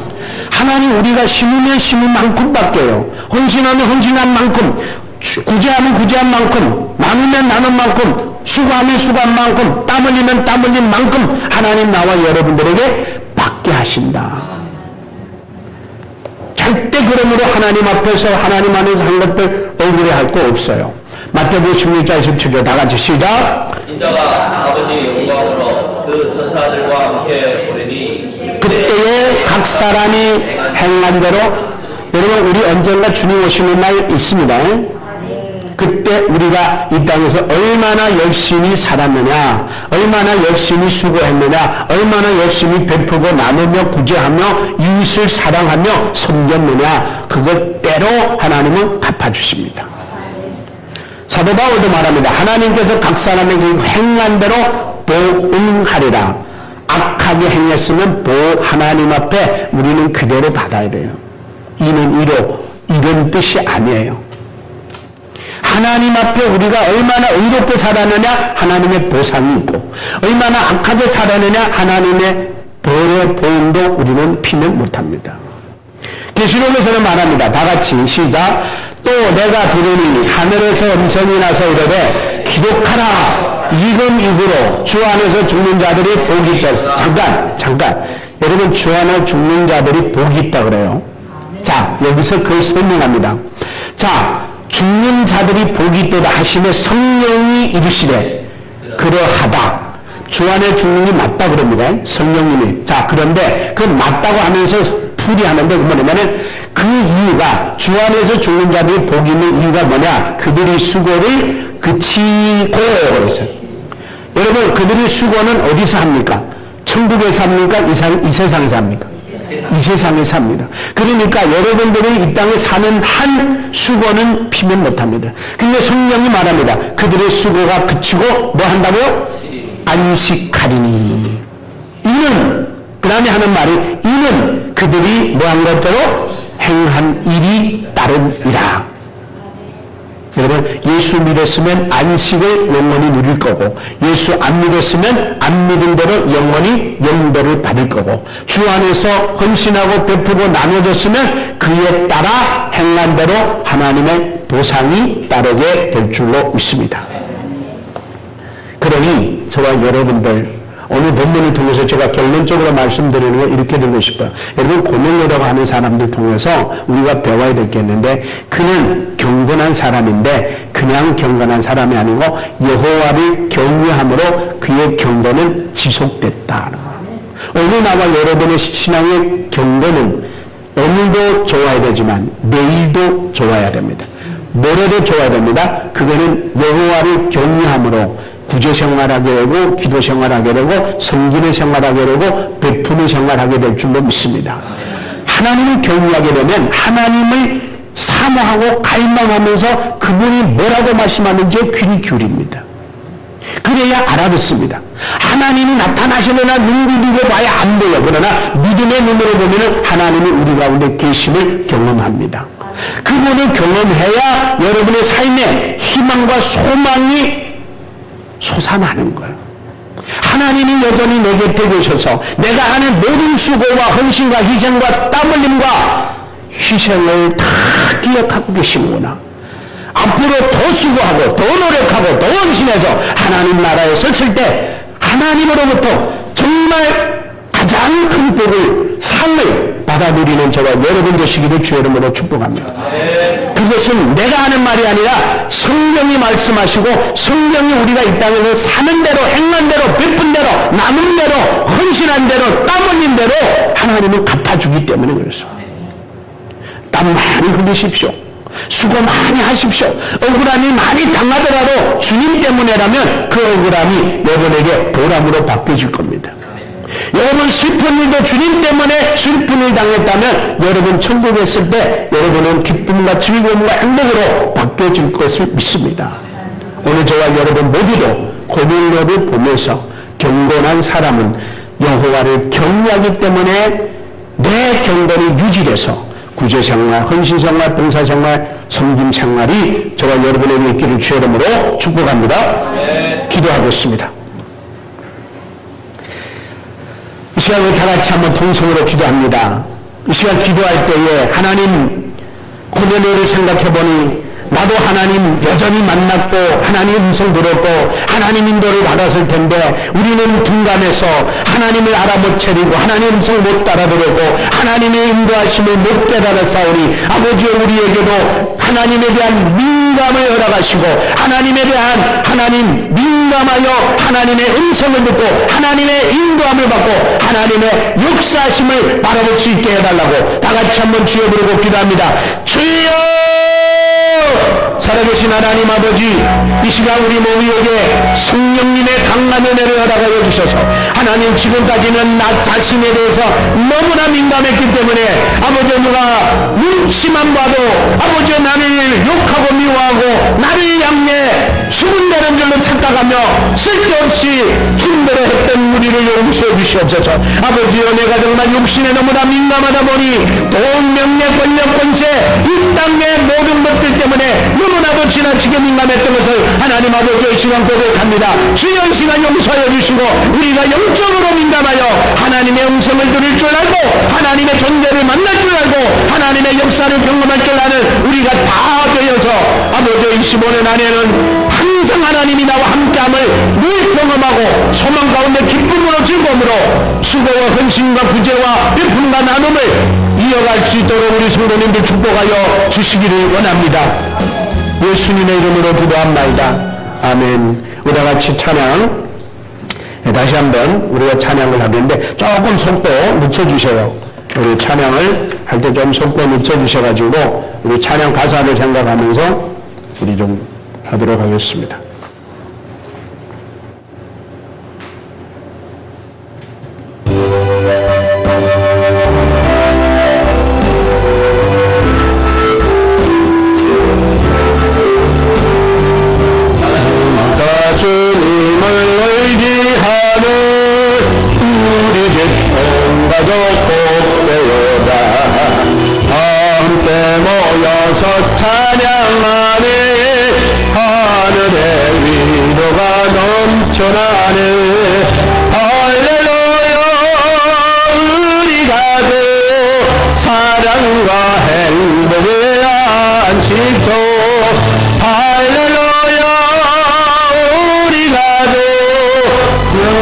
하나님, 우리가 심으면 심은 만큼 받게요. 헌신하면 헌신한 만큼, 구제하면 구제한 만큼, 나누면 나눈 만큼, 수고하면 수고한 만큼, 땀 흘리면 땀 흘린 만큼 하나님 나와 여러분들에게 받게 하신다. 절대 그러므로 하나님 앞에서 하나님 안에서 한 것들 억울해할 거 없어요. 마태복음 16장 17절 다 같이 시작. 인자가 아버지 영광으로 그 천사들과 함께 오리니 그때에 각 사람이 행한 대로. 여러분, 우리 언젠가 주님 오시는 날 있습니다. 그때 우리가 이 땅에서 얼마나 열심히 살았느냐, 얼마나 열심히 수고했느냐, 얼마나 열심히 베푸고 나누며 구제하며 이웃을 사랑하며 섬겼느냐, 그것대로 하나님은 갚아주십니다. 사도 바울도 말합니다. 하나님께서 각 사람에게 행한 대로 보응하리라. 악하게 행했으면 하나님 앞에 우리는 그대로 받아야 돼요. 이는 이로, 이런 뜻이 아니에요. 하나님 앞에 우리가 얼마나 의롭게 살았느냐, 하나님의 보상이 있고, 얼마나 악하게 살았느냐, 하나님의 벌의 보응도 우리는 피면 못합니다. 계시록에서는 말합니다. 다 같이 시작. 또 내가 들으니 하늘에서 음성이 나서 이르되 기록하라. 이금 이후로 주 안에서 죽는 자들이 복이 있다. 잠깐. 여러분, 주 안에 죽는 자들이 복이 있다 그래요. 자, 여기서 그걸 설명합니다. 자, 죽는 자들이 복이 있도다 하시며 성령이 이르시되 그러하다. 주 안에 죽는 게 맞다 그럽니다. 성령님이. 자, 그런데 그 맞다고 하면서 풀이하는데 뭐냐면은 그 이유가, 주 안에서 죽는 자들이 복이 있는 이유가 뭐냐? 그들이 수고를 그치고 그랬어요. 여러분, 그들이 수고는 어디서 합니까? 천국에서 합니까? 이 세상에서 합니까? 이 세상에서 합니다. 그러니까 여러분들이 이 땅에 사는 한 수고는 피면 못합니다. 근데 성령이 말합니다. 그들의 수고가 그치고 뭐 한다고요? 안식하리니. 이는, 그 다음에 하는 말이, 이는 그들이 뭐 한 것대로 행한 일이 따름이라. 여러분, 예수 믿었으면 안식을 영원히 누릴 거고, 예수 안 믿었으면 안 믿은 대로 영원히 영도를 받을 거고, 주 안에서 헌신하고 베푸고 나눠줬으면 그에 따라 행한 대로 하나님의 보상이 따르게 될 줄로 믿습니다. 그러니 저와 여러분들 오늘 본문을 통해서 제가 결론적으로 말씀드리는 건 이렇게 드리고 싶어요. 여러분, 고넬료라고 하는 사람들 통해서 우리가 배워야 될 게 있는데, 그는 경건한 사람인데 그냥 경건한 사람이 아니고 여호와를 경외함으로 그의 경건은 지속됐다. 오늘 나와 여러분의 신앙의 경건은 오늘도 좋아야 되지만 내일도 좋아야 됩니다. 모레도 좋아야 됩니다. 그거는 여호와를 경외함으로 구제 생활하게 되고 기도 생활하게 되고 성gin의 생활하게 되고 베푸는 생활하게 될 줄로 믿습니다. 하나님을 경외하게 되면 하나님을 사모하고 갈망하면서 그분이 뭐라고 말씀하는지에 귀를 기울입니다. 그래야 알아듣습니다. 하나님이 나타나시느나 눈 비비고 봐야 안 돼요. 그러나 믿음의 눈으로 보면 하나님이 우리 가운데 계심을 경험합니다. 그분을 경험해야 여러분의 삶에 희망과 소망이 솟아나는 거예요. 하나님이 여전히 내 곁에 계셔서 내가 하는 모든 수고와 헌신과 희생과 땀 흘림과 희생을 다 기억하고 계시는구나. 앞으로 더 수고하고 더 노력하고 더 헌신해서 하나님 나라에 섰을 때 하나님으로부터 정말 가장 큰 복을, 상을 받아 누리는 저와 여러분 되시기를 주의 이름으로 축복합니다. 그것은 내가 하는 말이 아니라 성경이 말씀하시고 성경이 우리가 이 땅에서 사는 대로, 행한 대로, 베푼 대로, 나눈 대로, 헌신한 대로, 땀 흘린 대로 하나님은 갚아주기 때문에 그렇습니다. 땀 많이 흘리십시오. 수고 많이 하십시오. 억울함이 많이 당하더라도 주님 때문에라면 그 억울함이 여러분에게 보람으로 바뀌어질 겁니다. 여러분 슬픈 일도 주님 때문에 슬픈 일 당했다면 여러분 천국에 있을 때 여러분은 기쁨과 즐거움과 행복으로 바뀌어질 것을 믿습니다. 오늘 저와 여러분 모두도 고넬료를 보면서 경건한 사람은 여호와를 경외하기 때문에 내 경건이 유지돼서 구제생활, 헌신생활, 봉사생활, 섬김생활이 저와 여러분에게 있기를 주의 이름으로 축복합니다. 기도하겠습니다. 이 시간에 다 같이 한번 통성으로 기도합니다. 이 시간 기도할 때에 하나님 고넬료를 생각해보니 나도 하나님 여전히 만났고 하나님 음성 들었고 하나님 인도를 받았을 텐데 우리는 둔감해서 하나님을 알아 못 차리고 하나님 음성 못 알아들었고 하나님의 인도하심을 못 깨달았사오니 아버지여 우리에게도 하나님에 대한 민감을 허락하시고 하나님에 대한 하나님 민감하여 하나님의 음성을 듣고 하나님의 인도함을 받고 하나님의 역사하심을 바라볼 수 있게 해달라고 다 같이 한번 주여 부르고 기도합니다. 주여 살아계신 하나님 아버지, 이 시간 우리 모두에게 성령님의 강한 은혜를 허락하여 주셔서 하나님 지금까지는 나 자신에 대해서 너무나 민감했기 때문에 아버지 누가 눈치만 봐도 아버지 나를 욕하고 미워하고 나를 양내 수군대는 줄로 착각하며 쓸데없이 힘들어했던 우리를 용서해 주시옵소서. 아버지여 내가 정말 욕심에 너무나 민감하다 보니 돈, 명예, 권력, 권세 이 땅의 모든 것들 때문에 너무나도 지나치게 민감했던 것을 하나님 아버지의 시간 고백합니다. 주여 이 시간 용서해 주시고 우리가 영적으로 민감하여 하나님의 음성을 들을 줄 알고 하나님의 존재를 만날 줄 알고 하나님의 역사를 경험할 줄 아는 우리가 다 되어서 아버지의 25년 안에는 항상 하나님이 나와 함께함을 늘 경험하고 소망 가운데 기쁨으로 즐거움으로 수고와 헌신과 구제와 베품과 나눔을 이어갈 수 있도록 우리 성도님들 축복하여 주시기를 원합니다. 예수님의 이름으로 기도합나이다. 아멘. 우리 다 같이 찬양 다시 한번 우리가 찬양을 하겠는데 조금 속도 늦춰주세요. 우리 찬양을 할 때 좀 속도 늦춰주셔가지고 우리 찬양 가사를 생각하면서 우리 좀 하도록 하겠습니다.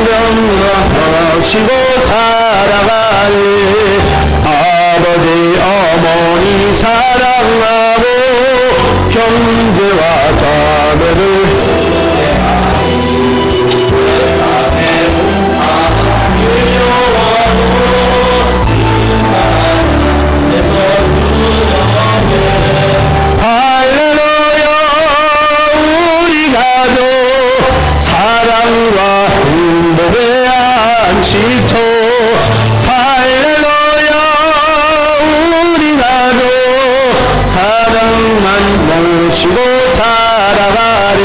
경건하시고 살아가리. 아버지 어머니 사랑하고 형제와 자매를 할렐루야. 우리 가족 사랑과 행복의 안식처. 할렐루야. 우리 가족 사랑만 모시고 살아가리.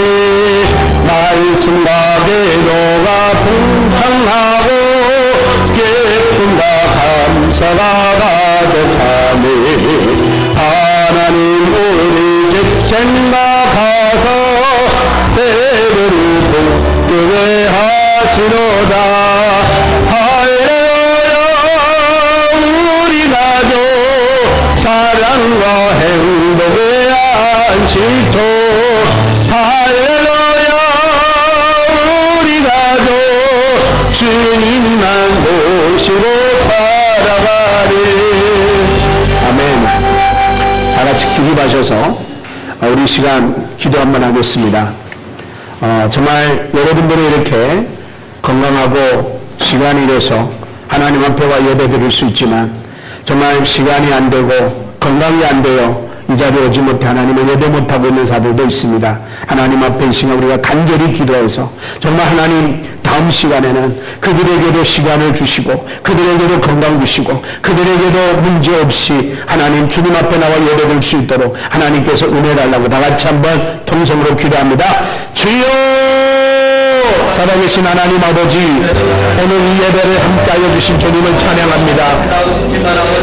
말씀과 기도가 풍성하고 기쁨과 감사가 가득하니 하나님 우리 집 생각하서 때를 복되게 하시로다. 할렐루야. 우리 가족 사랑과 행복의 안식처. 할렐루야. 우리 가족 주님만 모시고 살아가리. 아멘. 다 같이 기립하셔서 우리 시간 기도 한번 하겠습니다. 정말 여러분들이 이렇게 건강하고 시간이 돼서 하나님 앞에와 예배 드릴 수 있지만 정말 시간이 안 되고 건강이 안 돼요. 이 자리에 오지 못해 하나님을 예배 못하고 있는 사들도 있습니다. 하나님 앞에 이 시간 우리가 간절히 기도해서 정말 하나님 다음 시간에는 그들에게도 시간을 주시고 그들에게도 건강 주시고 그들에게도 문제 없이 하나님 주님 앞에 나와 예배드릴 수 있도록 하나님께서 은혜 달라고 다 같이 한번 통성으로 기도합니다. 주여 살아계신 하나님 아버지, 오늘 이 예배를 함께하여 주신 주님을 찬양합니다.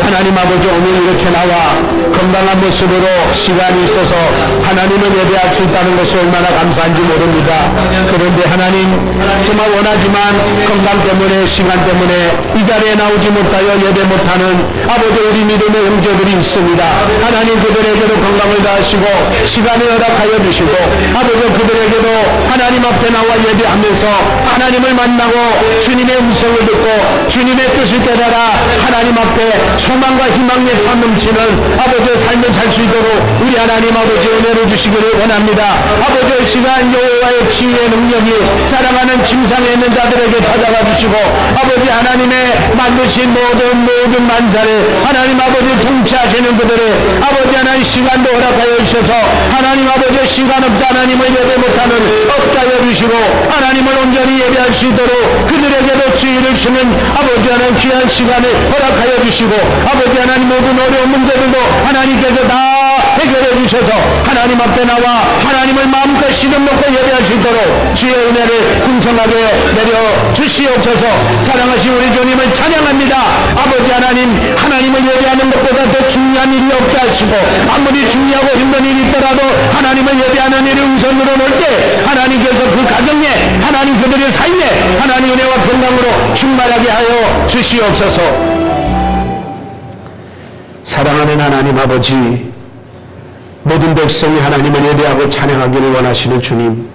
하나님 아버지, 오늘 이렇게 나와 건강한 모습으로 시간이 있어서 하나님을 예배할 수 있다는 것이 얼마나 감사한지 모릅니다. 그런데 하나님 정말 원하지만 건강 때문에 시간 때문에 이 자리에 나오지 못하여 예배 못하는 아버지 우리 믿음의 형제들이 있습니다. 하나님 그들에게도 건강을 다하시고 시간을 허락하여 주시고 아버지 그들에게도 하나님 앞에 나와 예배하면서 하나님을 만나고 주님의 음성을 듣고 주님의 뜻을 깨달아 하나님 앞에 소망과 희망에 차 넘치는 아버지의 삶을 살 수 있도록 우리 하나님 아버지 은혜를 주시기를 원합니다. 아버지의 시간 여호와의 지혜의 능력이 자랑하는 침상에 있는 자들에게 찾아가 주시고 아버지 하나님의 만드신 모든 만사를 하나님 아버지 통치하시는 그들의 아버지 하나님 시간도 허락하여 주셔서 하나님 아버지의 시간 없이 하나님을 예배 못하는 없게 하여 주시고 하나님을 온전히 예배할 수 있도록 그들에게도 주의를 주는 아버지 하나님 귀한 시간을 허락하여 주시고 아버지 하나님 모든 어려운 문제들도 하나님께서 다 해결해 주셔서 하나님 앞에 나와 하나님을 마음껏 신음 놓고 예배할 수 있도록 주의 은혜를 풍성하게 내려 주시옵소서. 사랑하신 우리 주님을 찬양합니다. 아버지 하나님을 예배하는 것보다 더 중요한 일이 없게 하시고 아무리 중요하고 힘든 일이 있더라도 하나님을 예배하는 일을 우선으로 놓을 때 하나님께서 그 가정에 하나님 그들의 삶에 하나님 은혜와 건강으로 충만하게 하여 주시옵소서. 사랑하는 하나님 아버지, 모든 백성이 하나님을 예배하고 찬양하기를 원하시는 주님,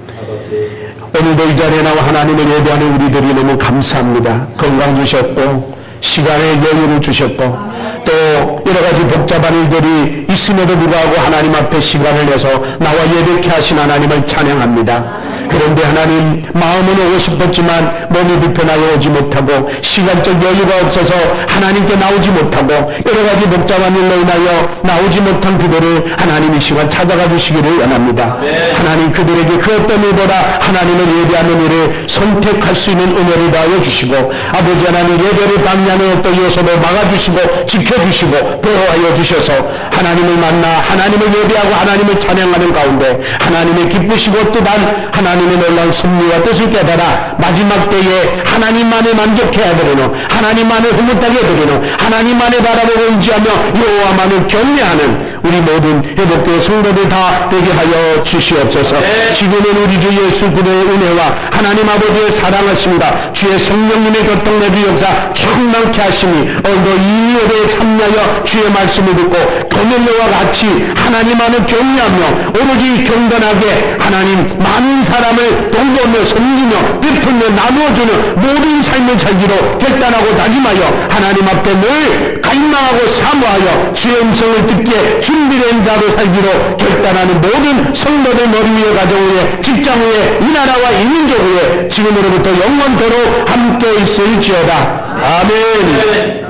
오늘도 이 자리에 나와 하나님을 예배하는 우리들이 너무 감사합니다. 건강 주셨고 시간의 여유를 주셨고 또 여러 가지 복잡한 일들이 있음에도 불구하고 하나님 앞에 시간을 내서 나와 예배케 하신 하나님을 찬양합니다. 그런데 하나님 마음은 오고 싶었지만 몸이 불편하여 오지 못하고 시간적 여유가 없어서 하나님께 나오지 못하고 여러 가지 복잡한 일로 인하여 나오지 못한 그들을 하나님 이 시간 찾아가 주시기를 원합니다. 하나님 그들에게 그 어떤 일보다 하나님을 예배하는 일을 선택할 수 있는 은혜를 다하여 주시고 아버지 하나님 예배를 방해하는 어떤 요소를 막아주시고 지켜주시고 보호하여 주셔서 하나님을 만나 하나님을 예배하고 하나님을 찬양하는 가운데 하나님의 기쁘시고 뜻한 하나님의 놀라운 섭리와 뜻을 깨달아 마지막 때에 하나님만을 만족해야 되리노 하나님만을 흐뭇하게 되리노 하나님만을 바라보고 의지하며 여호와만을 경외하는 우리 모든 회복교회 성도들 다 되게 하여 주시옵소서. 지금은 우리 주 예수 그리스도의 은혜와 하나님 아버지의 사랑하심과 주의 성령님의 교통내주 역사 충만케 하시니 오늘도 이 예배에 참여하여 주의 말씀을 듣고 고넬료와 같이 하나님만을 경외하며 오로지 경건하게 하나님 많은 사람을 돌보며 섬기며 베풀며 나누어주는 모든 삶을 살기로 결단하고 다짐하여 하나님 앞에 늘 갈망하고 사모하여 주의 음성을 듣기에 준비된 자로 살기로 결단하는 모든 성도들 머리 위에 가정 위에 직장 위에 이 나라와 이 민족 위에 지금으로부터 영원토록 함께 있을지어다. 아멘.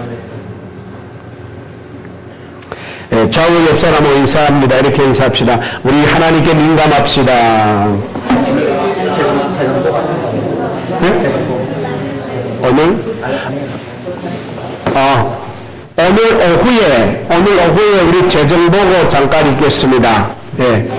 예, 좌우 옆 사람하고 인사합니다. 이렇게 인사합시다. 우리 하나님께 민감합시다. 네? 오늘? 오늘 오후에 우리 재정 보고 잠깐 있겠습니다. 예.